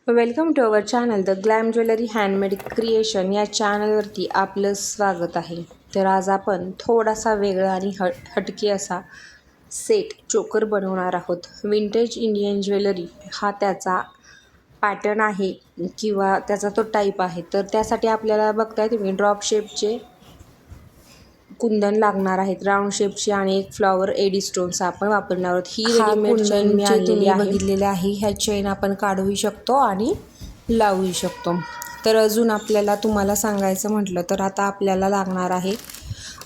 Welcome to our channel the glam jewellery handmade creation या चॅनलवरती आपलं स्वागत आहे. तर आज आपण थोडासा वेगळा आणि हटके असा सेट चोकर बनवणार आहोत. विंटेज इंडियन ज्वेलरी हा त्याचा पॅटर्न आहे किंवा त्याचा तो टाईप आहे. तर त्यासाठी आपल्याला बघताय तुम्ही ड्रॉप शेपचे कुंदन लागणार आहेत, राऊंड शेपची आणि एक फ्लॉवर एडी स्टोन्स आपण वापरणार आहोत. ही रेडीमेड चेन मी आणलेली आहे, बघितलेली आहे. ह्या चेन आपण काढूही शकतो आणि लावूही शकतो. तर अजून आपल्याला तुम्हाला सांगायचं म्हटलं तर आता आपल्याला लागणार आहे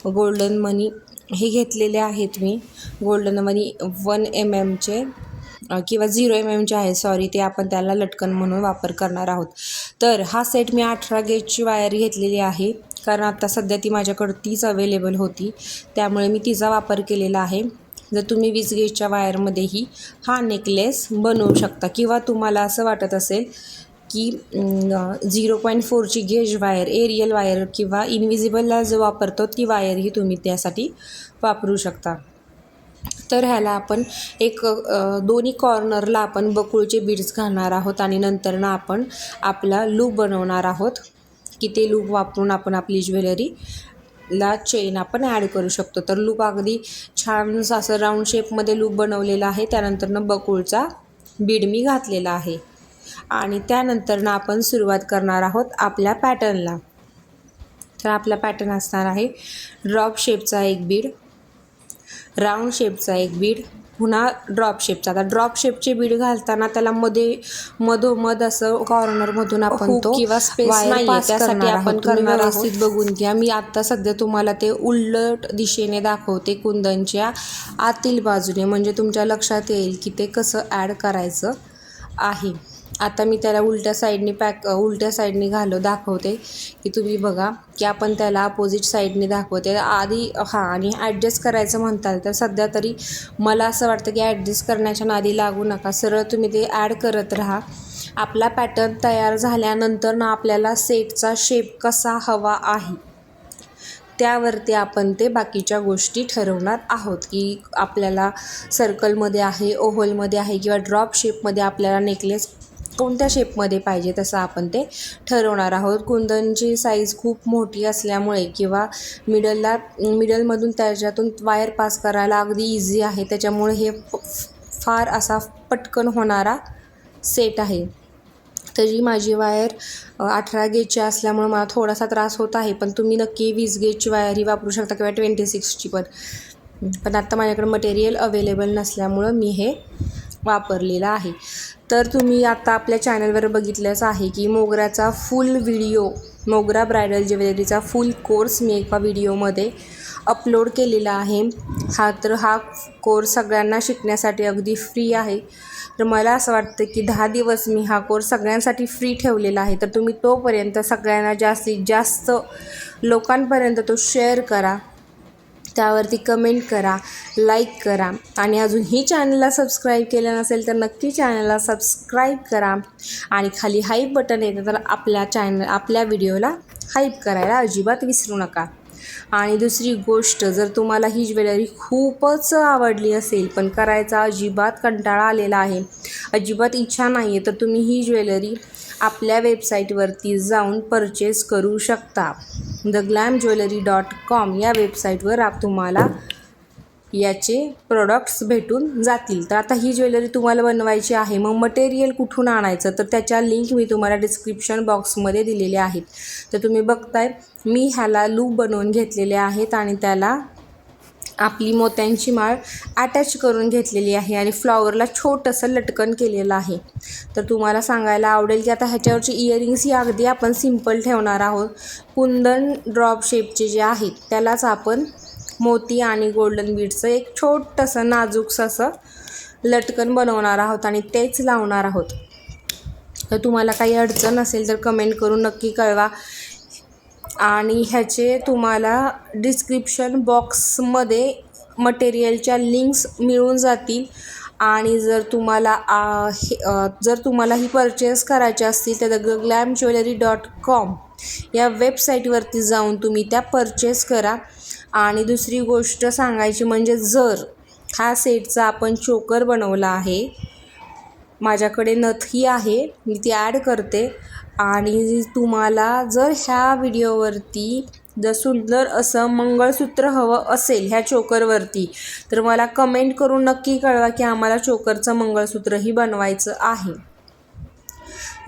गोल्डन मनी. हे घेतलेले आहेत मी गोल्डन मनी 1 mm किंवा 0 mm आहे, सॉरी, ते आपण त्याला लटकन म्हणून वापर करणार आहोत. तर हा सेट मी 18 गेजची वायर घेतलेली आहे, कारण आता सध्या ती माझ्याकडं तीच अवेलेबल होती, त्यामुळे मी तिचा वापर केलेला आहे. जर तुम्ही 20 गेजच्या वायरमध्येही हा नेकलेस बनवू शकता किंवा तुम्हाला असं वाटत असेल की 0.4ची गेज वायर, एरियल वायर किंवा इनविजिबलला जो वापरतो ती वायरही तुम्ही त्यासाठी वापरू शकता. तर ह्याला आपण दोन्ही कॉर्नरला आपण बकुळचे बीड्स घालणार आहोत आणि नंतर आपण आपला लूप बनवणार आहोत की ते लूप वापरून आपण आपली ज्वेलरीला चेन आपण ॲड करू शकतो. तर लूप अगदी छान असं राऊंड शेपमध्ये लूप बनवलेला आहे. त्यानंतरनं बकुळचा बीड मी घातलेला आहे आणि त्यानंतरनं आपण सुरुवात करणार आहोत आपल्या पॅटर्नला. तर आपला पॅटर्न असणार आहे ड्रॉप शेपचा एक बीड, राऊंड शेपचा एक बीड, पुन्हा ड्रॉप शेपचा. आता ड्रॉप शेपचे बीड घालताना त्याला मधोमध असं कॉर्नरमधून आपण तो किंवा स्पेस नाही, त्यासाठी आपण करणार आहोत. बघून घ्या, मी आत्ता सध्या तुम्हाला ते उलट दिशेने दाखवते कुंदनच्या आतील बाजूने, म्हणजे तुमच्या लक्षात येईल की ते कसं ॲड करायचं आहे. आता मी त्याला उलट्या साईडने दाखवते की तुम्ही बघा की आपण त्याला अपोजिट साईडने दाखवते आधी. आणि ॲडजस्ट करायचं म्हणताल तर सध्या तरी मला असं वाटतं की ॲडजस्ट करण्याच्या नादी लागू नका, सरळ तुम्ही ते ॲड करत राहा. आपला पॅटर्न तयार झाल्यानंतर ना आपल्याला सेटचा शेप कसा हवा आहे त्यावरती आपण ते बाकीच्या गोष्टी ठरवणार आहोत की आपल्याला सर्कलमध्ये आहे, ओव्हलमध्ये आहे किंवा ड्रॉप शेपमध्ये आपल्याला नेकलेस कोणत्या शेपमध्ये पाहिजे तसं आपण ते ठरवणार आहोत. कुंदनची साईज खूप मोठी असल्यामुळे किंवा मिडलमधून त्याच्यातून वायर पास करायला अगदी इझी आहे, त्याच्यामुळे हे फार असा पटकन होणारा सेट आहे. तरी माझी वायर 18 गेजची असल्यामुळे मला थोडासा त्रास होत आहे, पण तुम्ही नक्की 20 गेजची वायरही वापरू शकता किंवा 26ची पण आता माझ्याकडे मटेरियल अवेलेबल नसल्यामुळं मी हे वापरलेलं आहे. तर तुम्ही आता आपल्या चॅनलवर बघितलंच आहे की मोगऱ्याचा फुल व्हिडिओ, मोगरा ब्रायडल ज्वेलरीचा फुल कोर्स मी एका व्हिडिओमध्ये अपलोड केलेला आहे. हा कोर्स सगळ्यांना शिकण्यासाठी अगदी फ्री आहे. तर मला असं वाटतं की 10 दिवस मी हा कोर्स सगळ्यांसाठी फ्री ठेवलेला आहे. तर तुम्ही तोपर्यंत सगळ्यांना जास्तीत जास्त लोकांपर्यंत तो शेअर करा, त्यावरती कमेंट करा, लाईक करा आणि अजूनही चॅनलला सबस्क्राईब केलं नसेल तर नक्की चॅनलला सबस्क्राईब करा आणि खाली हाईप बटन येतं तर आपल्या व्हिडिओला हाईप करायला अजिबात विसरू नका. आणि दुसरी गोष्ट, जर तुम्हाला ही ज्वेलरी खूपच आवडली असेल पण करायचा अजिबात कंटाळा आलेला आहे, अजिबात इच्छा नाही आहे, तर तुम्ही ही ज्वेलरी आपल्या वेबसाईटवरती जाऊन परचेस करू शकता. theglamjewelry.com या वेबसाईटवर तुम्हाला याचे प्रोडक्ट्स भेटून जातील. तर आता ही ज्वेलरी तुम्हाला बनवायची आहे, मग मटेरियल कुठून आणायचं तर त्याच्या लिंक मी तुम्हाला डिस्क्रिप्शन बॉक्समध्ये दिलेल्या आहेत. तर तुम्ही बघताय मी ह्याला लूप बनवून घेतलेले आहेत आणि त्याला आपली मोत्यांची माळ अटॅच करून घेतलेली आहे आणि फ्लॉवरला छोटंसं लटकन केलेलं आहे. तर तुम्हाला सांगायला आवडेल की आता ह्याच्यावरची इयरिंग्स ही अगदी आपण सिंपल ठेवणार आहोत. कुंदन ड्रॉप शेपचे जे आहेत त्यालाच आपण मोती आणि गोल्डन बीडचं एक छोटंसं नाजूकसं असं लटकन बनवणार आहोत आणि तेच लावणार आहोत. तर तुम्हाला काही अडचण असेल तर कमेंट करून नक्की कळवा आणि ह्याचे तुम्हाला डिस्क्रिप्शन बॉक्समध्ये मटेरियलच्या लिंक्स मिळून जातील. आणि जर तुम्हाला ही परचेस करायची असतील तर theglamjewelry.com या वेबसाईटवरती जाऊन तुम्ही त्या परचेस करा. आणि दुसरी गोष्ट सांगायची म्हणजे जर हा सेटचा आपण चोकर बनवला आहे माझ्याकडे नथही आहे, मी ती ॲड करते. आणि तुम्हाला जर ह्या व्हिडिओवरती जर सुंदर असं मंगळसूत्र हवं असेल ह्या चोकरवरती, तर मला कमेंट करून नक्की कळवा की आम्हाला चोकरचं मंगळसूत्रही बनवायचं आहे.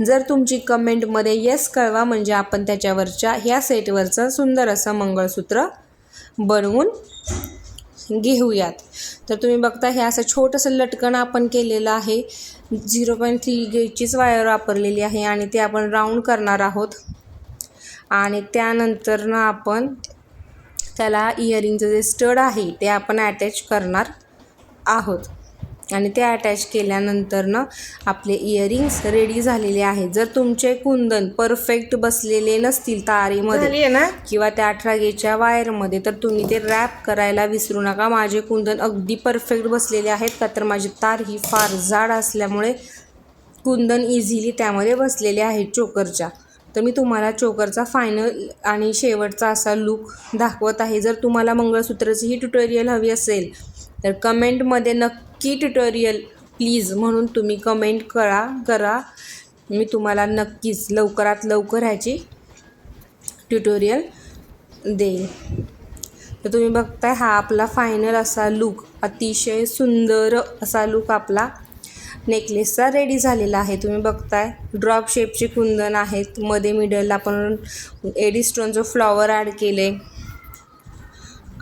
जर तुमची कमेंटमध्ये येस कळवा म्हणजे आपण त्याच्यावरच्या ह्या सेटवरचं सुंदर असं मंगळसूत्र बनवून घेऊयात. तर तुम्ही बघता हे असं छोटंसं लटकन आपण केलेलं आहे. 0.3 गेजचीच वायर वापरलेली आहे आणि ते आपण राऊंड करणार आहोत. आणि त्यानंतर ना आपण त्याला इयरिंगचं जे स्टड आहे ते आपण अटॅच करणार आहोत. आणि ते अटॅच केल्यानंतर ना आपले इयरिंग्स रेडी झालेले आहेत. जर तुमचे कुंदन परफेक्ट बसलेले नसतील तारेमध्ये ना किंवा त्या 18 गेजच्या वायरमध्ये, तर तुम्ही ते रॅप करायला विसरू नका. माझे कुंदन अगदी परफेक्ट बसलेले आहेत का तर माझी तार ही फार जाड असल्यामुळे कुंदन इझिली त्यामध्ये बसलेले आहेत चोकरच्या. तर मी तुम्हाला चोकरचा फायनल आणि शेवटचा असा लूक दाखवत आहे. जर तुम्हाला मंगळसूत्राची ही ट्युटोरियल हवी असेल तर कमेंटमध्ये नक्की ट्युटोरियल प्लीज म्हणून तुम्ही कमेंट करा. मी तुम्हाला नक्कीच लवकरात लवकर ह्याची ट्युटोरियल देईल. तर तुम्ही बघताय हा आपला फायनल असा लूक, अतिशय सुंदर असा लूक आपला नेकलेसचा रेडी झालेला आहे. तुम्ही बघताय ड्रॉप शेपचे कुंदन आहेत, मध्ये मिडलला आपण एडी स्टोनचं फ्लॉवर ॲड केले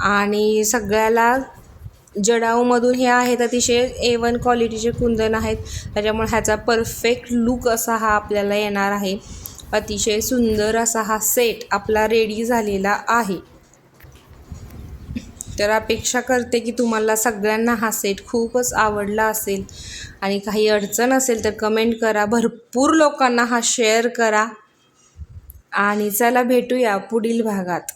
आणि सगळ्याला जडाऊमधून हे आहेत अतिशय A1 क्वालिटीचे कुंदन आहेत. त्याच्यामुळे ह्याचा परफेक्ट लूक असा हा आपल्याला येणार आहे. अतिशय सुंदर असा हा सेट आपला रेडी झालेला आहे. तर अपेक्षा करते की तुम्हाला सगळ्यांना हा सेट खूपच आवडला असेल. आणि काही अडचण असेल तर कमेंट करा, भरपूर लोकांना हा शेअर करा. आणि चला भेटूया पुढील भागात.